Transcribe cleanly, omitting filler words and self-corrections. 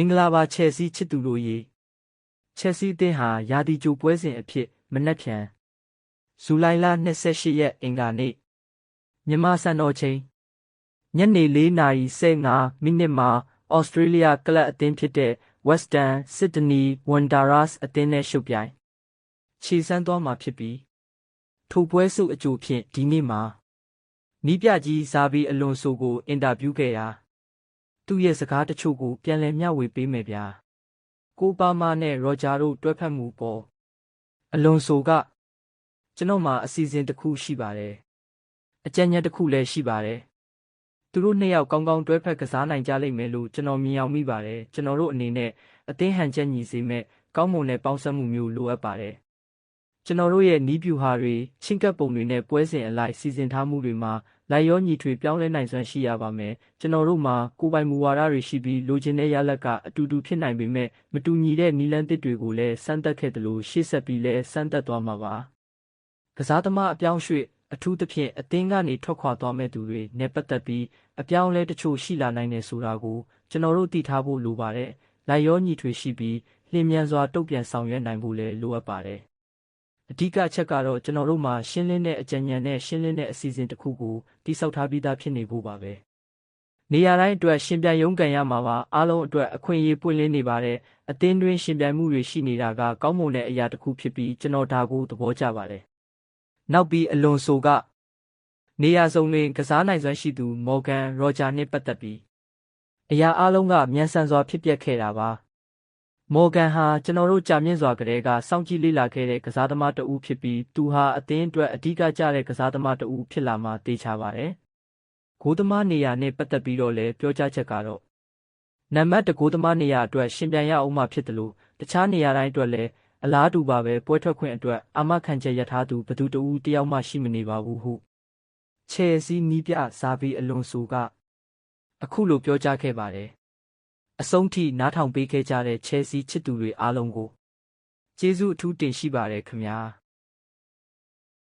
မင်္ဂလာပါချယ်ဆီချစ်သူတို့ရေချယ်ဆီအသင်းဟာရာသီကြိုပွဲစဉ်အဖြစ်မနက်ဖြန်ဇူလိုင်လ28ရက်အင်္ဂါနေ့မြန်မာစံတော်ချိန်ညနေ4:15မှာဩစတြေးလျကလပ်အသင်းဖြစ်တဲ့ Western Sydney Wanderers အသင်းနဲ့ရှုပ်ပြိုင်ခြေစမ်းသွားမှာဖြစ်ပြီးထိုပွဲစုအကြိုဖြင့်ဒီနေ့မှာနီးပြကြီးဇာဗီအလွန်ဆိုကိုအင်တာဗျူးခဲ့ရာသူ့ရဲ့စကားတချို့ကိုပြန်လည်မျှဝေပေးမယ်ဗျာကိုပါမာနဲ့ရောဂျာတို့တွဲဖက်မှုပေါ်အလွန်ဆိုကကျွန်တော်မှာအစီအစဉ်တစ်ခုရှိပါတယ်အကြံဉာဏ်တစ်ခုလည်းရှိပါတယ်သူတို့နှစ်ယောက်ကောင်းကောင်းတွဲဖက်ကစားနိုင်ကြလိမ့်မယ်လို့ကျွန်တော်မြင်အောင်မိပါတယ်ကျွန်တော်တို့အနေနဲ့အသင်းဟန်ချက်ညီစေမဲ့ကောင်းမွန်တဲ့ပေါင်းစပ်မှုမျိုးလိုအပ်ပါတယ်ကျွန်တော်တို့ရဲ့နီးဗျူဟာတွေချင်းကပ်ပုံတွေနဲ့ပွဲစဉ်အလိုက်စီစဉ်ထားမှုတွေမှာလိုက်ရောညီထွေပြောင်းလဲနိုင်စွမ်းရှိရပါမယ်ကျွန်တော်တို့မှာကိုယ်ပိုင်မူဝါဒတွေရှိပြီးလိုချင်တဲ့ရလဒ်ကအတူတူဖြစ်နိုင်ပေမဲ့မတူညီတဲ့နည်းလမ်းသစ်တွေကိုလည်းစမ်းသပ်ခဲ့တယ်လို့ရှေ့ဆက်ပြီးလည်းစမ်းသပ်သွားမှာပါကစားသမားအပြောင်းရွှေ့အထူးသဖြင့်အသင်းကနေထွက်ခွာသွားမဲ့သူတွေနဲ့ပတ်သက်ပြီးအပြောင်းလဲတချို့ရှိလာနိုင်တယ်ဆိုတာကိုကျွန်တော်တို့သိထားဖို့လိုပါတယ်လိုက်ရောညီထွေရှိပြီးလျင်မြန်စွာတုံ့ပြန်ဆောင်ရွက်နိုင်ဖို့လည်းလိုအပ်ပါတယ်အဓိကအချက်ကတော့ကျွန်တော်တို့မှာရှင်းလင်းတဲ့အကြံဉာဏ်နဲ့ရှင်းလင်းတဲ့အစီအစဉ်တစ်ခုကိုတိစောက်ထားပြီးသားဖြစ်နေဖို့ပါပဲနေရာတိုင်းအတွက်ရှင်ပြိုင်ရုံးကန်ရမှာပါအားလုံးအတွက်အခွင့်အရေးပွင့်လင်းနေပါတယ်အသင်းတွင်းရှင်ပြိုင်မှုတွေရှိနေတာကကောင်းမွန်တဲ့အရာတစ်ခုဖြစ်ပြီးကျွန်တော်ဒါကိုသဘောကျပါတယ်နောက်ပြီးအလွန်ဆိုကနေရာစုံတွင်ကစားနိုင်စွမ်းရှိသူမော်ဂန်ရောဂျာနှင့်ပတ်သက်ပြီးအရာအားလုံးကမြန်ဆန်စွာဖြစ်ပျက်ခဲ့တာပါမော်ဂန်ဟာကျွန်တော်တို့ကြာမြင့်စွာကတည်းကစောင့်ကြည့်လေ့လာခဲ့တဲ့ကစားသမားတဦးဖြစ်ပြီးသူဟာအသင်းအတွက်အဓိကကျတဲ့ကစားသမားတဦးဖြစ်လာမှသိချပါတယ်။ဂိုးသမားနေရာနဲ့ပတ်သက်ပြီးတော့လည်းပြောကြားချက်ကတော့နံပါတ်1ဂိုးသမားနေရာအတွက်ရှင်ပြိုင်ရအောင်မှဖြစ်တယ်လို့တခြားနေရာတိုင်းအတွက်လည်းအလားတူပါပဲပွဲထွက်ခွင့်အတွက်အာမခံချက်ရထားသူဘယ်သူတဦးတယောက်မှရှိမနေပါဘူးဟုချယ်ဆီနီးပြဇာဗီအလွန်ဆိုကအခုလိုပြောကြားခဲ့ပါတယ်အဆုံးထိနားထောင်ပေးခဲ့ကြတဲ့ချယ်ဆီချစ်သူတွေအားလုံးကိုကျေးဇူးအထူးတင်ရှိပါတယ်ခင်ဗျာ